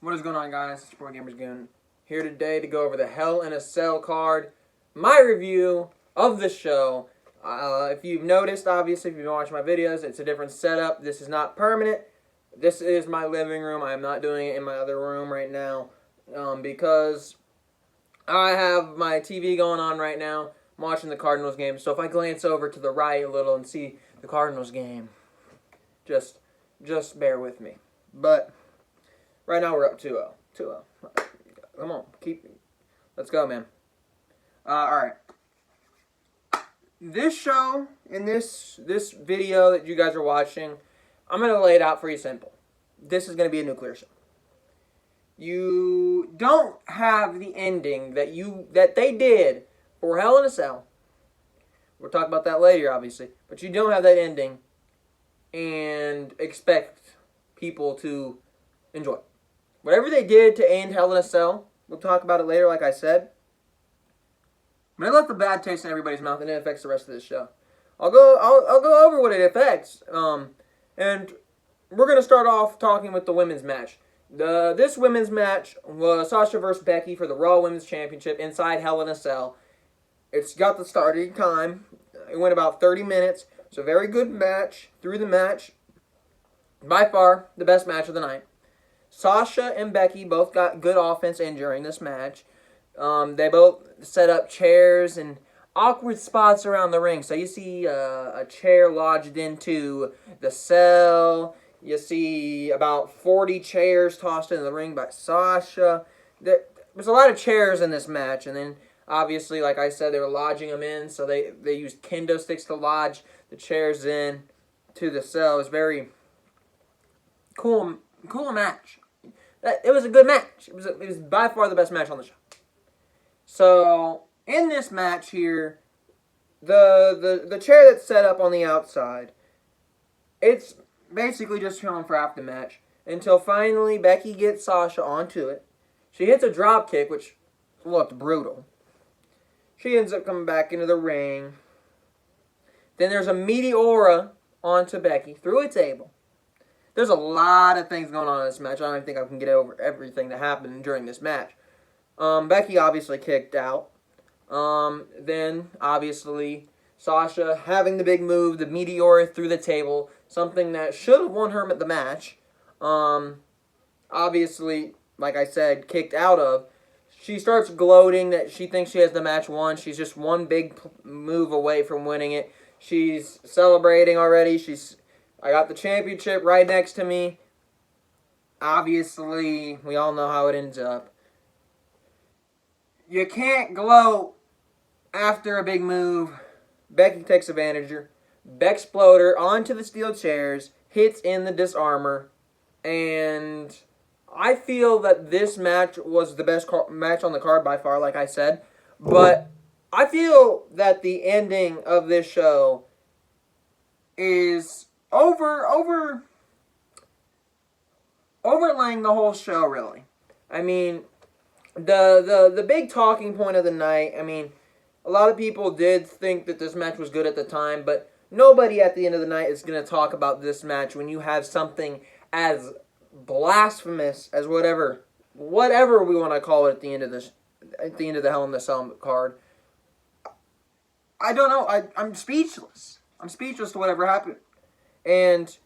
What is going on, guys? It's Pro Gamers Goon here today to go over the Hell in a Cell card, my review of the show. If you've noticed, obviously, if you've been watching my videos, it's a different setup. This is not permanent. This is my living room. I am not doing it in my other room right now because I have my TV going on right now. I'm watching the Cardinals game, so if I glance over to the right a little and see the Cardinals game, just bear with me. But right now we're up 2-0. 2-0. Come on, let's go, man. All right. This show, in this video that you guys are watching, I'm going to lay it out for you simple. This is going to be a nuclear show. You don't have the ending that they did for Hell in a Cell. We'll talk about that later, obviously. But you don't have that ending and expect people to enjoy it. Whatever they did to end Hell in a Cell, we'll talk about it later, like I said. But it left a bad taste in everybody's mouth, and it affects the rest of this show. I'll go over what it affects. And we're gonna start off talking with the women's match. This women's match was Sasha versus Becky for the Raw Women's Championship inside Hell in a Cell. It's got the starting time. It went about 30 minutes. It's a very good match. Through the match, by far the best match of the night. Sasha and Becky both got good offense in during this match. They both set up chairs and awkward spots around the ring. So you see a chair lodged into the cell. You see about 40 chairs tossed into the ring by Sasha. There's a lot of chairs in this match. And then, obviously, like I said, they were lodging them in. So they used kendo sticks to lodge the chairs in to the cell. It was very cool match. It was a good match. It was by far the best match on the show. So, in this match here, the chair that's set up on the outside, it's basically just chilling for half the match until finally Becky gets Sasha onto it. She hits a drop kick, which looked brutal. She ends up coming back into the ring. Then there's a Meteora onto Becky through a table. There's a lot of things going on in this match. I don't even think I can get over everything that happened during this match. Becky obviously kicked out. Then, obviously, Sasha having the big move, the Meteora through the table, something that should have won her the match. Obviously, like I said, kicked out of. She starts gloating that she thinks she has the match won. She's just one big move away from winning it. She's celebrating already. I got the championship right next to me. Obviously, we all know how it ends up. You can't gloat after a big move. Becky takes advantage of her. Bexploder onto the steel chairs, hits in the disarmor, and I feel that this match was the best match on the card by far, like I said. But I feel that the ending of this show is overlaying the whole show, really. I mean, the big talking point of the night, I mean, a lot of people did think that this match was good at the time, but nobody at the end of the night is going to talk about this match when you have something as blasphemous as whatever we want to call it at the end of the Hell in the Cell card. I don't know. I'm speechless. I'm speechless to whatever happened. And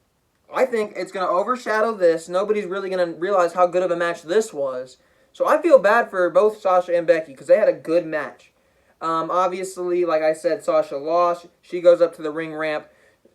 I think it's going to overshadow this. Nobody's really going to realize how good of a match this was. So I feel bad for both Sasha and Becky because they had a good match. Obviously, like I said, Sasha lost. She goes up to the ring ramp.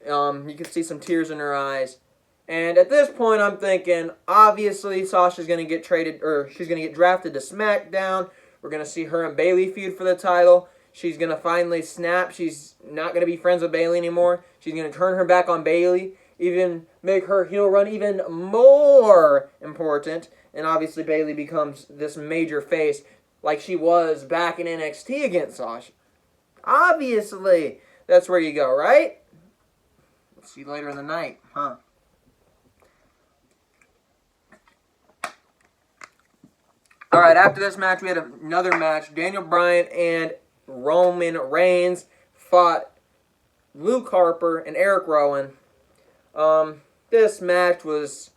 You can see some tears in her eyes. And at this point, I'm thinking, obviously, Sasha's going to get traded, or she's going to get drafted to SmackDown. We're going to see her and Bayley feud for the title. She's going to finally snap. She's not going to be friends with Bayley anymore. She's going to turn her back on Bayley, even make her heel run even more important. And obviously, Bayley becomes this major face like she was back in NXT against Sasha. Obviously, that's where you go, right? We'll see you later in the night, huh? All right, after this match, we had another match. Daniel Bryan and Roman Reigns fought Luke Harper and Eric Rowan. This match was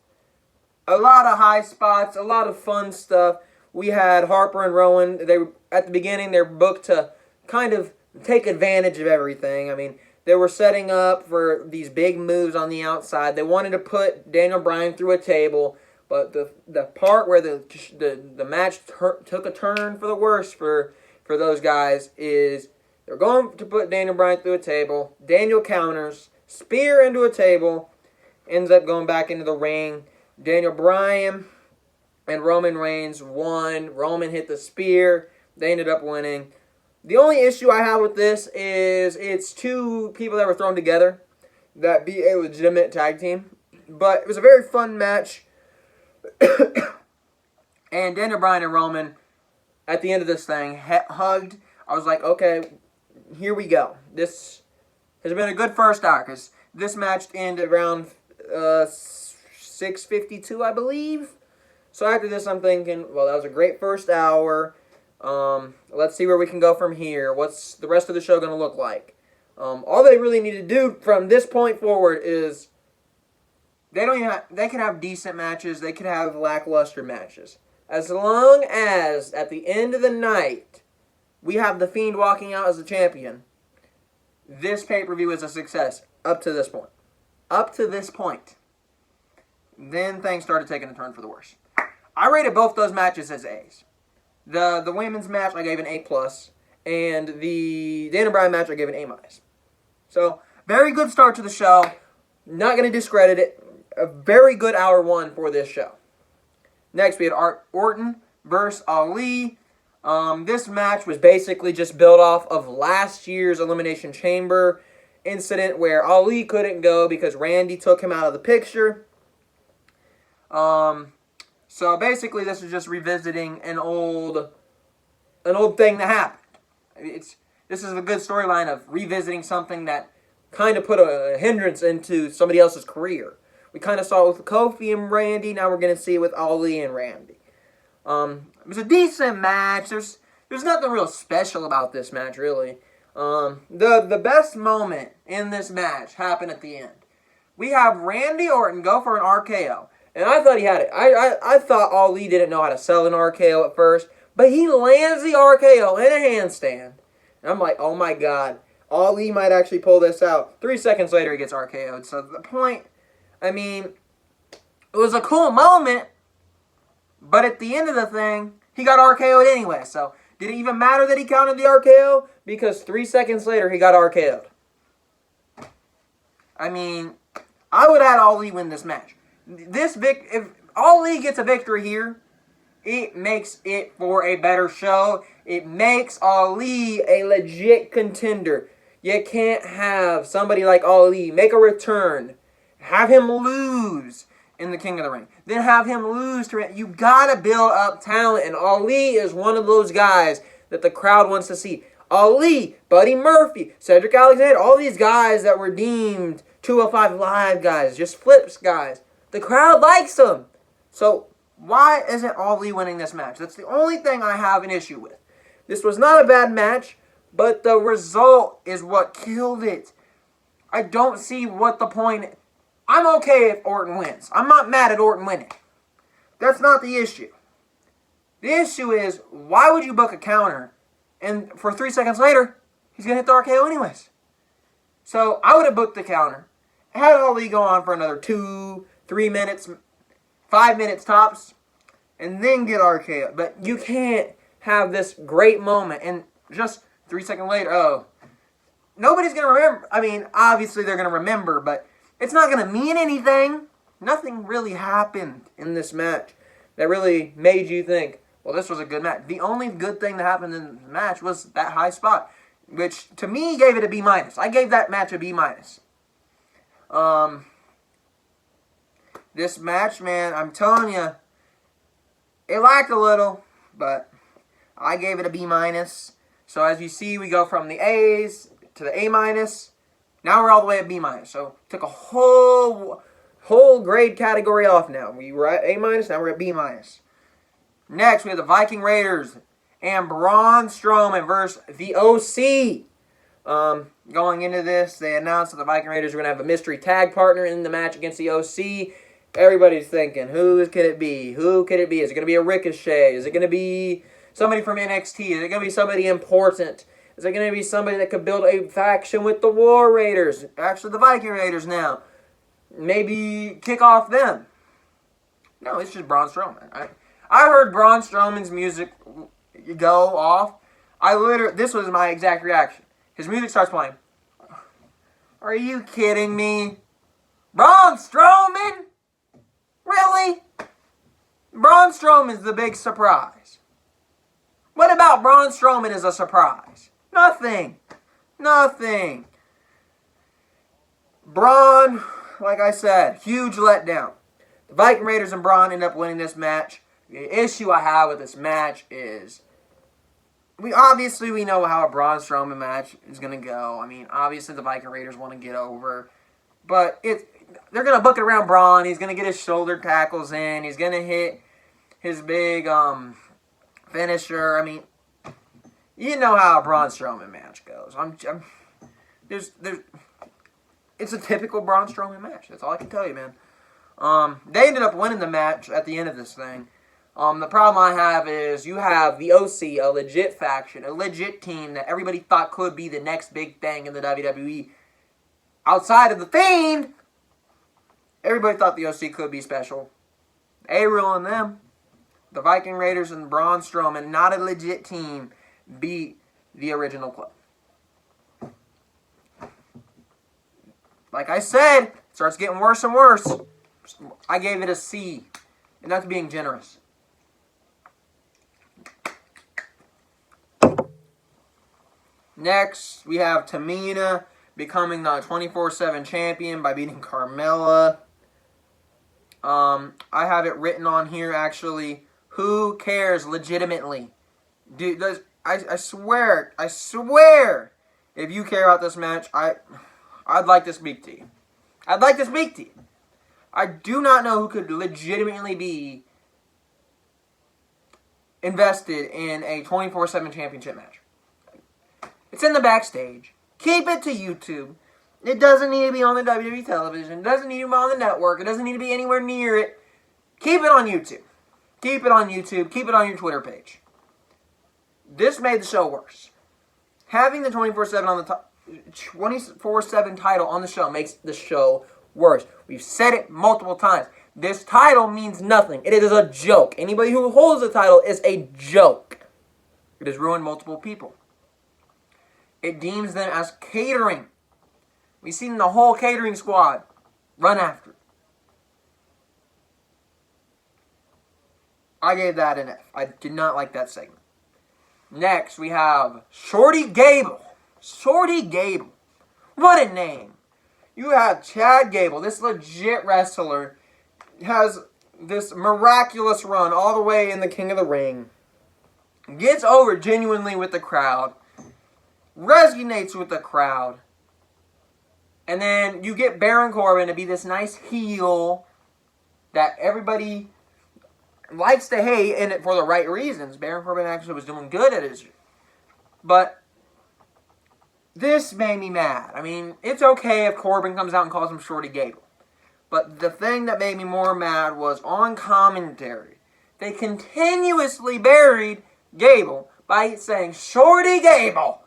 a lot of high spots, a lot of fun stuff. We had Harper and Rowan. They were, at the beginning, they're booked to kind of take advantage of everything. I mean, they were setting up for these big moves on the outside. They wanted to put Daniel Bryan through a table, but the part where the match took a turn for the worse for those guys is they're going to put Daniel Bryan through a table. Daniel counters, spear into a table, ends up going back into the ring. Daniel Bryan and Roman Reigns won. Roman hit the spear. They ended up winning. The only issue I have with this is it's two people that were thrown together that be a legitimate tag team. But it was a very fun match. And Daniel Bryan and Roman, at the end of this thing, hugged. I was like, okay, here we go. This has been a good first hour because this match ended around 6:52, I believe. So after this, I'm thinking, well, that was a great first hour. Let's see where we can go from here. What's the rest of the show going to look like? All they really need to do from this point forward is they can have decent matches. They can have lackluster matches. As long as at the end of the night we have The Fiend walking out as the champion, this pay-per-view is a success up to this point. Up to this point. Then things started taking a turn for the worse. I rated both those matches as A's. The women's match I gave an A+, and the Daniel Bryan match I gave an A-. So, very good start to the show. Not going to discredit it. A very good hour one for this show. Next, we had Orton versus Ali. This match was basically just built off of last year's Elimination Chamber incident where Ali couldn't go because Randy took him out of the picture. So basically, this is just revisiting an old thing that happened. This is a good storyline of revisiting something that kind of put a hindrance into somebody else's career. We kind of saw it with Kofi and Randy. Now we're going to see it with Ali and Randy. It was a decent match. There's nothing real special about this match, really. The best moment in this match happened at the end. We have Randy Orton go for an RKO. And I thought he had it. I thought Ali didn't know how to sell an RKO at first. But he lands the RKO in a handstand. And I'm like, oh my God. Ali might actually pull this out. 3 seconds later, he gets RKO'd. So the point, I mean, it was a cool moment. But at the end of the thing, he got RKO'd anyway. So did it even matter that he counted the RKO? Because 3 seconds later, he got RKO'd. I mean, I would have had Ali win this match. If Ali gets a victory here, it makes it for a better show. It makes Ali a legit contender. You can't have somebody like Ali make a return, have him lose in the King of the Ring, then have him lose to it. You gotta build up talent, and Ali is one of those guys that the crowd wants to see. Ali, Buddy Murphy, Cedric Alexander, all these guys that were deemed 205 Live guys, just flips guys. The crowd likes them. So why isn't Ali winning this match? That's the only thing I have an issue with. This was not a bad match, but the result is what killed it. I don't see what the point. I'm okay if Orton wins. I'm not mad at Orton winning. That's not the issue. The issue is, why would you book a counter and for 3 seconds later, he's going to hit the RKO anyways? So I would have booked the counter, had Ali go on for another 2, 3 minutes, 5 minutes tops, and then get RKO. But you can't have this great moment and just 3 seconds later, nobody's going to remember. I mean, obviously they're going to remember, but it's not going to mean anything. Nothing really happened in this match that really made you think, well, this was a good match. The only good thing that happened in the match was that high spot, which to me gave it a B-. I gave that match a B-. This match, man, I'm telling you, it lacked a little, but I gave it a B-. So as you see, we go from the A's to the A-. Now we're all the way at B-. So took a whole grade category off now. We were at A-, now we're at B-. Next, we have the Viking Raiders and Braun Strowman versus the OC. Going into this, they announced that the Viking Raiders were going to have a mystery tag partner in the match against the OC. Everybody's thinking, who could it be? Who could it be? Is it going to be a Ricochet? Is it going to be somebody from NXT? Is it going to be somebody important? Is it going to be somebody that could build a faction with the War Raiders? Actually, the Viking Raiders now. Maybe kick off them. No, it's just Braun Strowman. I heard Braun Strowman's music go off. This was my exact reaction. His music starts playing. Are you kidding me? Braun Strowman? Really? Braun Strowman's the big surprise. What about Braun Strowman as a surprise? Nothing. Braun, like I said, huge letdown. The Viking Raiders and Braun end up winning this match. The issue I have with this match is we know how a Braun Strowman match is going to go. I mean, obviously the Viking Raiders want to get over. But they're going to book it around Braun. He's going to get his shoulder tackles in. He's going to hit his big finisher. I mean, you know how a Braun Strowman match goes. It's a typical Braun Strowman match. That's all I can tell you, man. They ended up winning the match at the end of this thing. The problem I have is you have the OC, a legit faction, a legit team that everybody thought could be the next big thing in the WWE. Outside of the Fiend, everybody thought the OC could be special. Ariel and them, the Viking Raiders and Braun Strowman, not a legit team, beat the original club. Like I said, it starts getting worse and worse. I gave it a C, and that's being generous. Next, we have Tamina becoming the 24/7 champion by beating Carmella. I have it written on here, actually. Who cares legitimately? Dude, I swear, if you care about this match, I'd like to speak to you. I do not know who could legitimately be invested in a 24/7 championship match. It's in the backstage. Keep it to YouTube. It doesn't need to be on the WWE television. It doesn't need to be on the network. It doesn't need to be anywhere near it. Keep it on YouTube. Keep it on YouTube. Keep it on your Twitter page. This made the show worse. Having the 24/7 on the 24/7 title on the show makes the show worse. We've said it multiple times. This title means nothing. It is a joke. Anybody who holds the title is a joke. It has ruined multiple people. It deems them as catering. We've seen the whole catering squad run after it. I gave that an F. I did not like that segment. Next, we have Shorty Gable. Shorty Gable. What a name. You have Chad Gable, this legit wrestler, has this miraculous run all the way in the King of the Ring. Gets over genuinely with the crowd. Resonates with the crowd. And then you get Baron Corbin to be this nice heel that everybody likes to hate, and for the right reasons. Baron Corbin actually was doing good at his... But this made me mad. I mean, it's okay if Corbin comes out and calls him Shorty Gable. But the thing that made me more mad was on commentary. They continuously buried Gable by saying, Shorty Gable.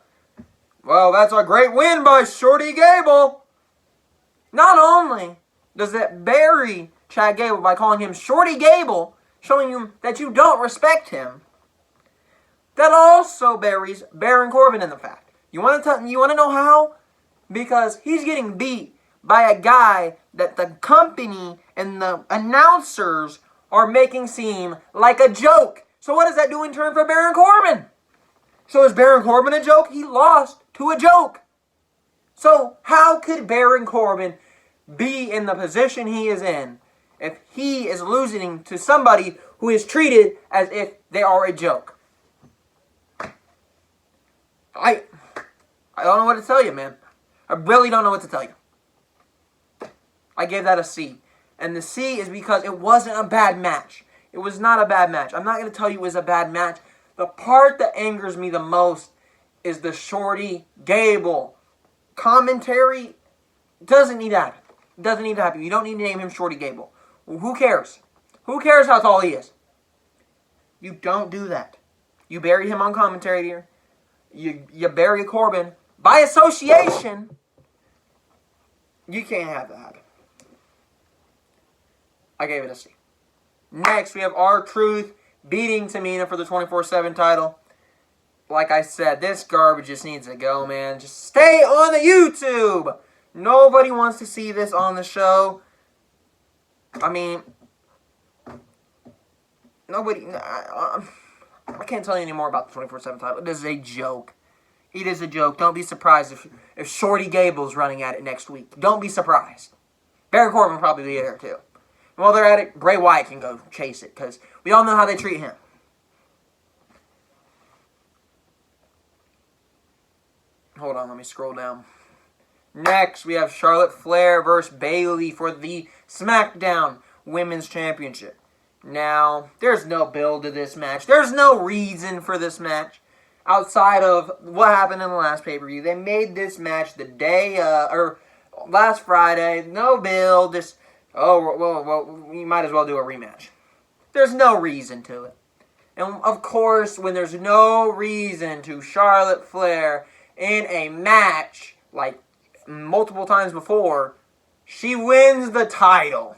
Well, that's a great win by Shorty Gable. Not only does it bury Chad Gable by calling him Shorty Gable, showing you that you don't respect him, that also buries Baron Corbin in the fact. You want to know how? Because he's getting beat by a guy that the company and the announcers are making seem like a joke. So what does that do in turn for Baron Corbin? So is Baron Corbin a joke? He lost to a joke. So how could Baron Corbin be in the position he is in if he is losing to somebody who is treated as if they are a joke? I don't know what to tell you, man. I really don't know what to tell you. I gave that a C. And the C is because it wasn't a bad match. It was not a bad match. I'm not going to tell you it was a bad match. The part that angers me the most is the Shorty Gable commentary. Doesn't need to happen. Doesn't need to happen. You don't need to name him Shorty Gable. Who cares? Who cares how tall he is? You don't do that. You bury him on commentary here. You bury Corbin. By association, you can't have that. I gave it a C. Next, we have R-Truth beating Tamina for the 24/7 title. Like I said, this garbage just needs to go, man. Just stay on the YouTube. Nobody wants to see this on the show. I mean, nobody... I can't tell you any more about the 24/7 title. It is a joke. It is a joke. Don't be surprised if Shorty Gable's running at it next week. Don't be surprised. Baron Corbin will probably be there, too. And while they're at it, Bray Wyatt can go chase it, because we all know how they treat him. Hold on, let me scroll down. Next, we have Charlotte Flair versus Bayley for the SmackDown Women's Championship. Now, there's no build to this match. There's no reason for this match outside of what happened in the last pay-per-view. They made this match the day, or last Friday. No build. Just, well, we might as well do a rematch. There's no reason to it. And, of course, when there's no reason to Charlotte Flair in a match, like multiple times before, she wins the title.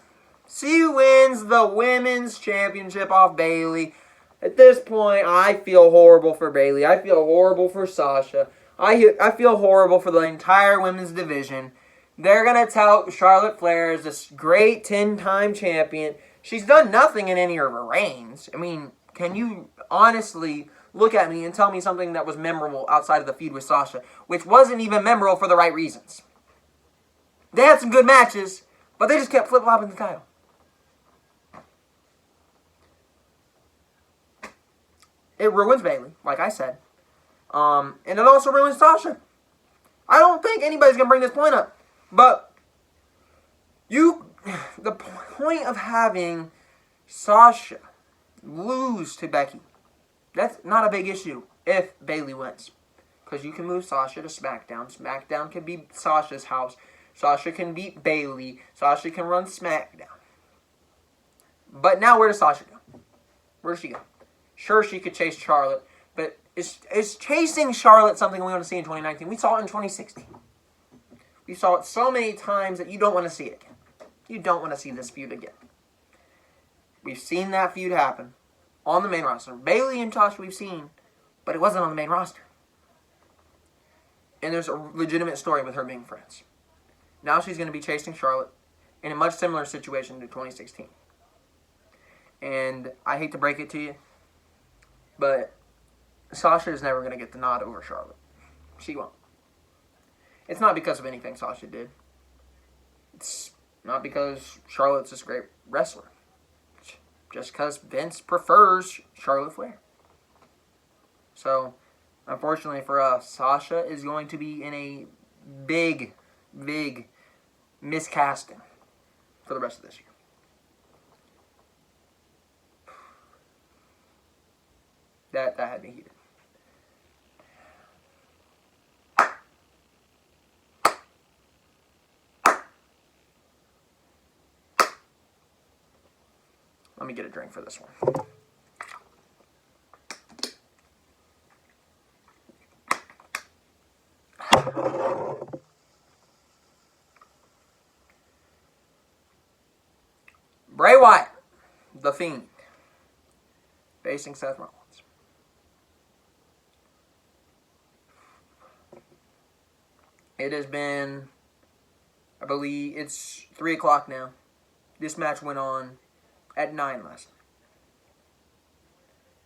She wins the Women's Championship off Bayley. At this point, I feel horrible for Bayley. I feel horrible for Sasha. I feel horrible for the entire women's division. They're going to tout Charlotte Flair as this great 10-time champion. She's done nothing in any of her reigns. I mean, can you honestly look at me and tell me something that was memorable outside of the feud with Sasha, which wasn't even memorable for the right reasons? They had some good matches, but they just kept flip-flopping the title. It ruins Bayley, like I said. And it also ruins Sasha. I don't think anybody's going to bring this point up. But the point of having Sasha lose to Becky, that's not a big issue if Bayley wins. Because you can move Sasha to SmackDown. SmackDown can be Sasha's house. Sasha can beat Bayley. Sasha can run SmackDown. But now where does Sasha go? Where does she go? Sure, she could chase Charlotte, but is chasing Charlotte something we want to see in 2019? We saw it in 2016. We saw it so many times that you don't want to see it again. You don't want to see this feud again. We've seen that feud happen on the main roster. Bayley and Sasha we've seen, but it wasn't on the main roster. And there's a legitimate story with her being friends. Now she's going to be chasing Charlotte in a much similar situation to 2016. And I hate to break it to you, but Sasha is never going to get the nod over Charlotte. She won't. It's not because of anything Sasha did. It's not because Charlotte's this great wrestler. It's just because Vince prefers Charlotte Flair. So, unfortunately for us, Sasha is going to be in a big, big miscasting for the rest of this year. That had me heated. Let me get a drink for this one. Bray Wyatt, The Fiend, facing Seth Rollins. It has been, I believe, it's 3 o'clock now. This match went on at 9 last night.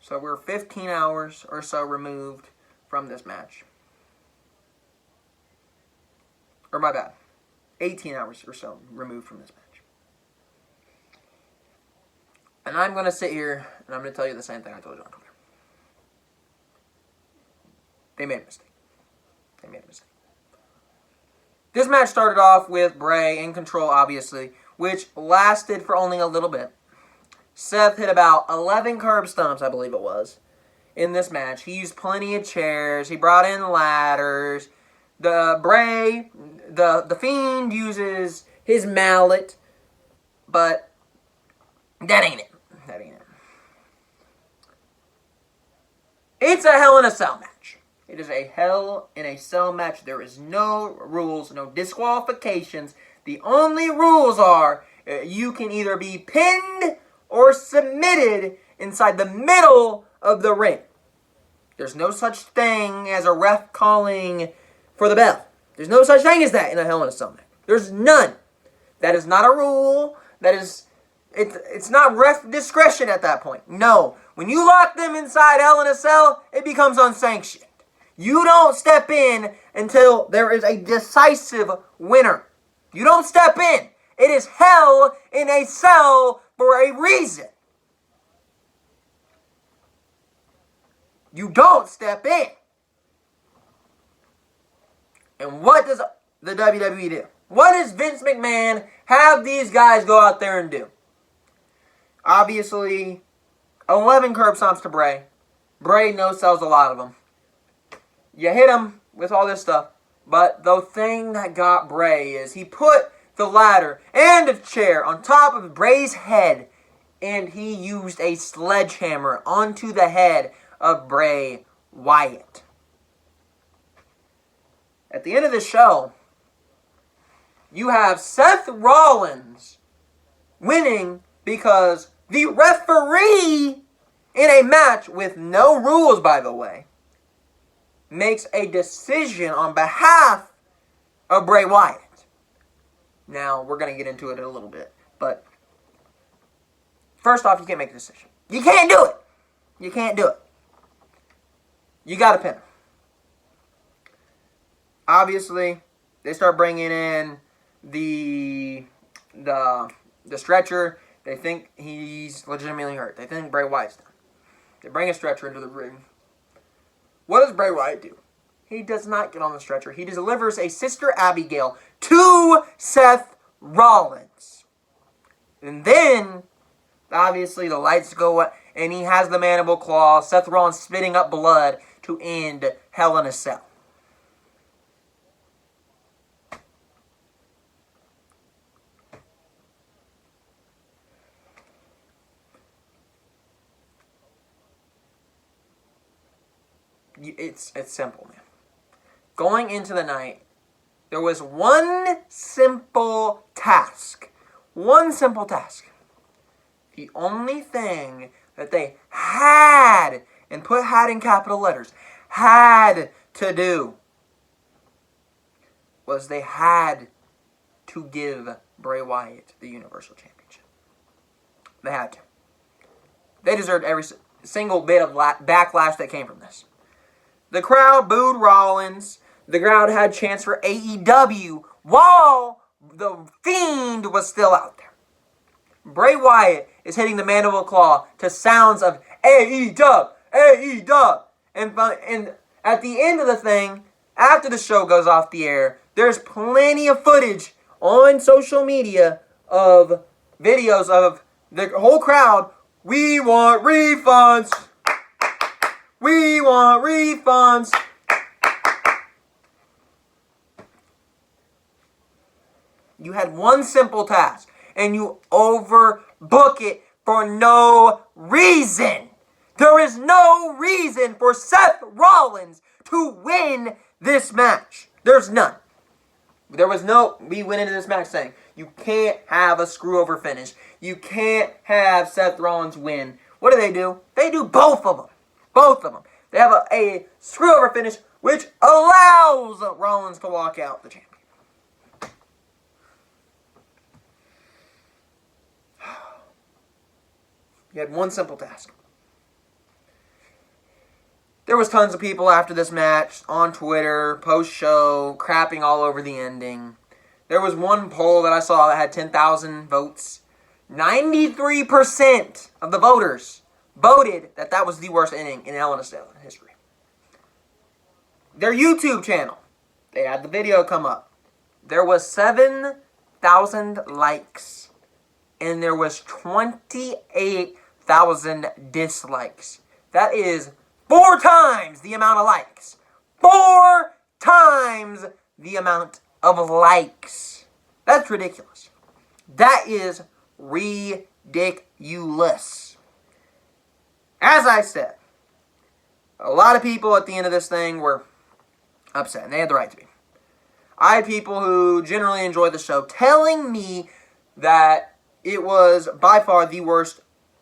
So we're 15 hours or so removed from this match. Or my bad, 18 hours or so removed from this match. And I'm going to sit here and I'm going to tell you the same thing I told you on Twitter. They made a mistake. They made a mistake. This match started off with Bray in control, obviously, which lasted for only a little bit. Seth hit about 11 curb stomps, I believe it was, in this match. He used plenty of chairs. He brought in ladders. The Fiend uses his mallet, but That ain't it. That ain't it. It's a Hell in a Cell match. It is a Hell in a Cell match. There is no rules, no disqualifications. The only rules are you can either be pinned or submitted inside the middle of the ring. There's no such thing as a ref calling for the bell. There's no such thing as that in a Hell in a Cell match. There's none. That is not a rule. That is, it's not ref discretion at that point. No. When you lock them inside Hell in a Cell, it becomes unsanctioned. You don't step in until there is a decisive winner. You don't step in. It is Hell in a Cell for a reason. You don't step in. And what does the WWE do? What does Vince McMahon have these guys go out there and do? Obviously, 11 curb stomps to Bray. Bray no-sells a lot of them. You hit him with all this stuff. But the thing that got Bray is he put the ladder and a chair on top of Bray's head, and he used a sledgehammer onto the head of Bray Wyatt. At the end of the show, you have Seth Rollins winning because the referee, in a match with no rules, by the way, makes a decision on behalf of Bray Wyatt. Now, we're going to get into it in a little bit, but first off, you can't make a decision. You can't do it. You can't do it. You got to pin him. Obviously, they start bringing in the stretcher. They think he's legitimately hurt. They think Bray Wyatt's done. They bring a stretcher into the ring. What does Bray Wyatt do? He does not get on the stretcher. He delivers a Sister Abigail to Seth Rollins. And then, obviously, the lights go up, and he has the mandible claw. Seth Rollins spitting up blood to end Hell in a Cell. It's simple, man. Going into the night, there was one simple task. One simple task. The only thing that they had, and put had in capital letters, had to do was they had to give Bray Wyatt the Universal Championship. They had to. They deserved every single bit of backlash that came from this. The crowd booed Rollins. The crowd had chants for AEW while the Fiend was still out there. Bray Wyatt is hitting the mandible claw to sounds of AEW, AEW. And at the end of the thing, after the show goes off the air, there's plenty of footage on social media of videos of the whole crowd. We want refunds. We want refunds. You had one simple task, and you overbook it for no reason. There is no reason for Seth Rollins to win this match. There's none. We went into this match saying, you can't have a screw-over finish. You can't have Seth Rollins win. What do? They do both of them. Both of them. They have a screw-over finish, which allows Rollins to walk out the champion. You had one simple task. There was tons of people after this match on Twitter, post-show, crapping all over the ending. There was one poll that I saw that had 10,000 votes. 93% of the voters voted that was the worst ending in Hell in a Cell history. Their YouTube channel, they had the video come up. There was 7,000 likes, and there was 28,000 dislikes. That is 4 times the amount of likes. 4 times the amount of likes. That's ridiculous. That is ridiculous. ridiculous. As I said, a lot of people at the end of this thing were upset, and they had the right to be. I had people who generally enjoy the show telling me that it was by far the worst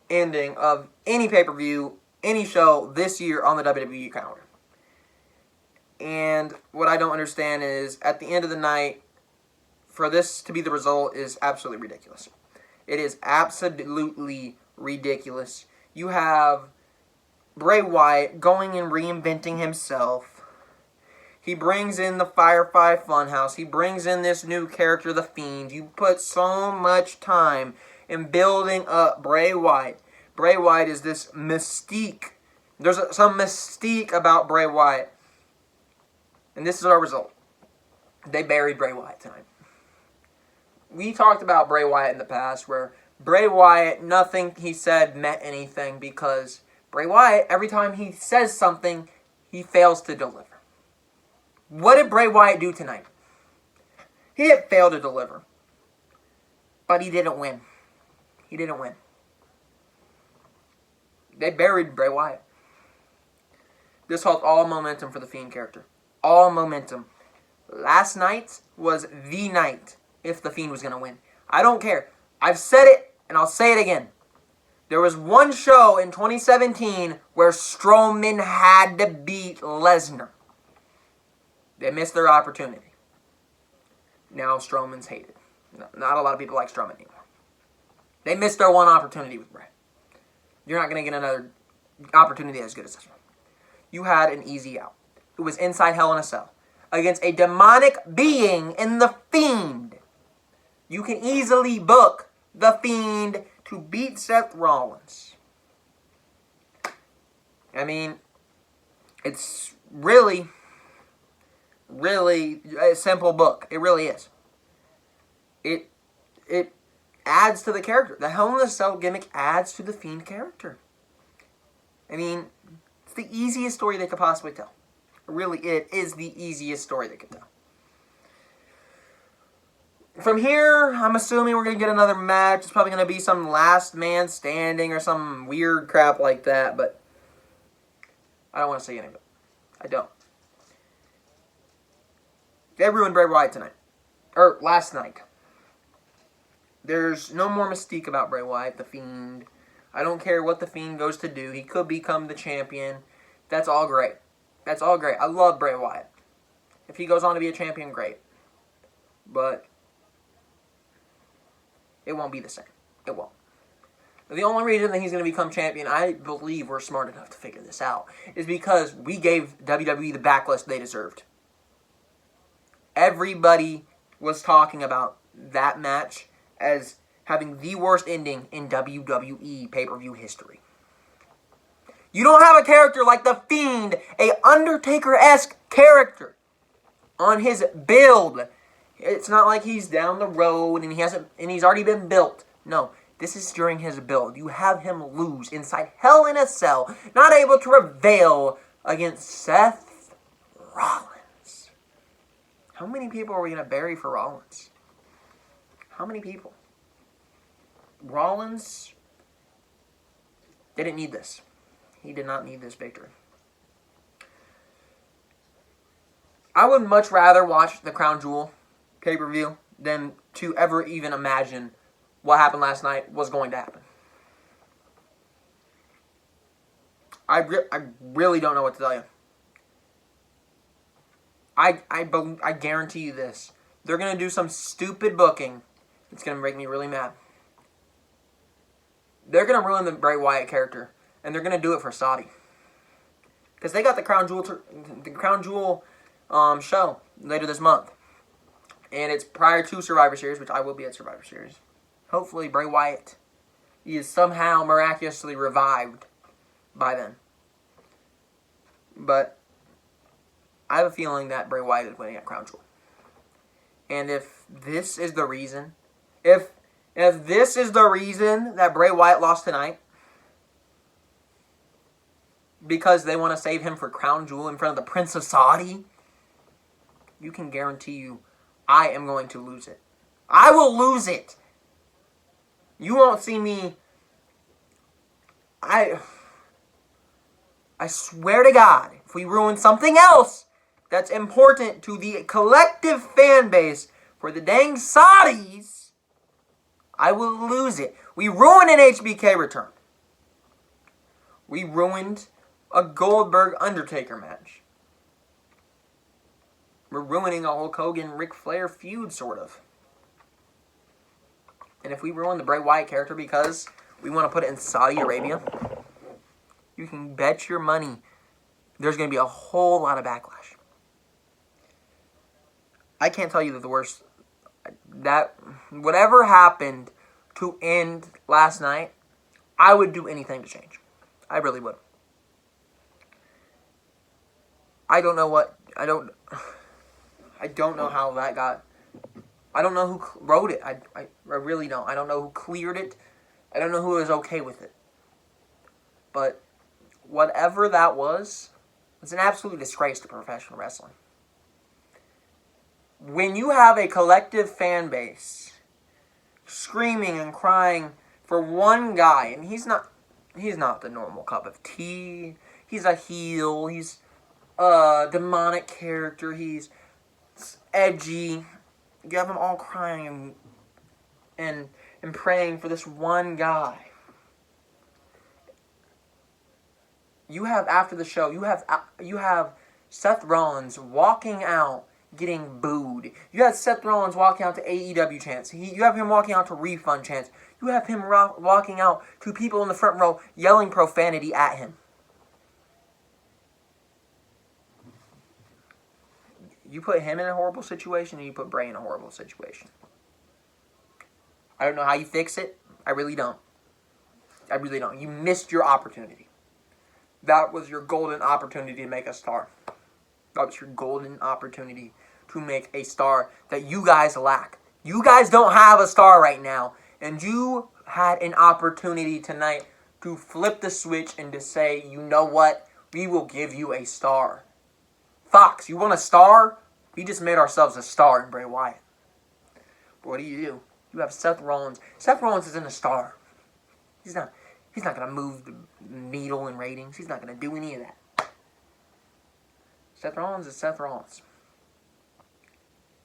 ending of any pay-per-view, any show this year on the WWE calendar. And what I don't understand is, at the end of the night, for this to be the result is absolutely ridiculous. It is absolutely ridiculous. You have Bray Wyatt going and reinventing himself. He brings in the Firefly Funhouse. He brings in this new character, The Fiend. You put so much time in building up Bray Wyatt. Bray Wyatt is this mystique. There's some mystique about Bray Wyatt. And this is our result. They buried Bray Wyatt tonight. We talked about Bray Wyatt in the past, where Bray Wyatt, nothing he said meant anything, because Bray Wyatt, every time he says something, he fails to deliver. What did Bray Wyatt do tonight? He didn't fail to deliver. But he didn't win. He didn't win. They buried Bray Wyatt. This holds all momentum for the Fiend character. All momentum. Last night was the night if the Fiend was going to win. I don't care. I've said it, and I'll say it again. There was one show in 2017 where Strowman had to beat Lesnar. They missed their opportunity. Now Strowman's hated. Not a lot of people like Strowman anymore. They missed their one opportunity with Bray. You're not going to get another opportunity as good as this one. You had an easy out. It was inside Hell in a Cell against a demonic being in The Fiend. You can easily book The Fiend to beat Seth Rollins. I mean, it's really a simple book. It really is. It adds to the character. The Hell in a Cell gimmick adds to the Fiend character. I mean, it's the easiest story they could possibly tell. Really, it is the easiest story they could tell. From here, I'm assuming we're going to get another match. It's probably going to be some last man standing or some weird crap like that, but I don't want to say any of it. I don't. They ruined Bray Wyatt tonight. Or last night. There's no more mystique about Bray Wyatt, The Fiend. I don't care what The Fiend goes to do. He could become the champion. That's all great. That's all great. I love Bray Wyatt. If he goes on to be a champion, great. But it won't be the same. It won't. The only reason that he's going to become champion, I believe we're smart enough to figure this out, is because we gave WWE the backlash they deserved. Everybody was talking about that match as having the worst ending in WWE pay-per-view history. You don't have a character like The Fiend, a Undertaker-esque character, on his build. It's not like he's down the road and he's already been built. No, this is during his build. You have him lose inside Hell in a Cell, not able to prevail against Seth Rollins. How many people are we going to bury for Rollins? How many people? Rollins didn't need this. He did not need this victory. I would much rather watch the Crown Jewel pay-per-view than to ever even imagine what happened last night was going to happen. I really don't know what to tell you. I guarantee you this. They're going to do some stupid booking. It's going to make me really mad. They're going to ruin the Bray Wyatt character. And they're going to do it for Saudi. Because they got the Crown Jewel show later this month. And it's prior to Survivor Series, which I will be at Survivor Series. Hopefully Bray Wyatt is somehow miraculously revived by then. But I have a feeling that Bray Wyatt is winning at Crown Jewel. And if this is the reason, if this is the reason that Bray Wyatt lost tonight, because they want to save him for Crown Jewel in front of the Prince of Saudi, you can guarantee you I am going to lose it. I will lose it. You won't see me I swear to God, if we ruin something else that's important to the collective fan base for the dang Saudis, I will lose it. We ruined an HBK return. We ruined a Goldberg-Undertaker match. We're ruining a Hulk Hogan-Ric Flair feud, sort of. And if we ruin the Bray Wyatt character because we want to put it in Saudi Arabia, you can bet your money there's going to be a whole lot of backlash. I can't tell you that the worst... that whatever happened to end last night, I would do anything to change. I really would. I don't know how that got... I don't know who wrote it. I really don't. I don't know who cleared it. I don't know who was okay with it. But whatever that was, it's an absolute disgrace to professional wrestling. When you have a collective fan base screaming and crying for one guy, and he's not the normal cup of tea. He's a heel. He's a demonic character. He's edgy. You have them all crying and praying for this one guy. You have, after the show, you have Seth Rollins walking out getting booed. You have Seth Rollins walking out to AEW chants. You have him walking out to refund chants. You have him walking out to people in the front row yelling profanity at him. You put him in a horrible situation, and you put Bray in a horrible situation. I don't know how you fix it. I really don't. I really don't. You missed your opportunity. That was your golden opportunity to make a star. That was your golden opportunity to make a star that you guys lack. You guys don't have a star right now. And you had an opportunity tonight to flip the switch and to say, you know what? We will give you a star. Fox, you want a star? We just made ourselves a star in Bray Wyatt. But what do? You have Seth Rollins. Seth Rollins isn't a star. He's not going to move the needle in ratings. He's not going to do any of that. Seth Rollins is Seth Rollins.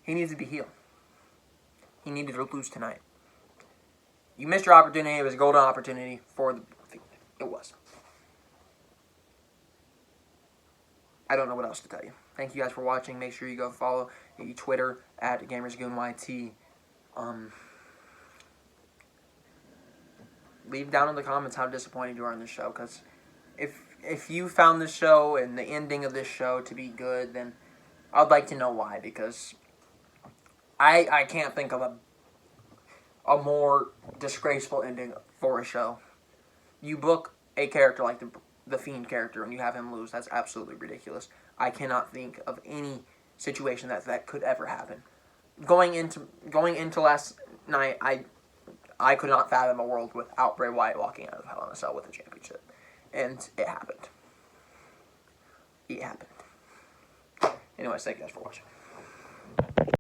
He needs to be healed. He needed to lose tonight. You missed your opportunity. It was a golden opportunity for the... It was. I don't know what else to tell you. Thank you guys for watching. Make sure you go follow Twitter at GamersGoonYT. Leave down in the comments how disappointed you are in this show, because if you found this show and the ending of this show to be good, then I'd like to know why, because I can't think of a more disgraceful ending for a show. You book a character like the Fiend character and you have him lose. That's absolutely ridiculous. I cannot think of any situation that could ever happen. Going into last night, I could not fathom a world without Bray Wyatt walking out of Hell in a Cell with a championship. And it happened. It happened. Anyways, thank you guys for watching.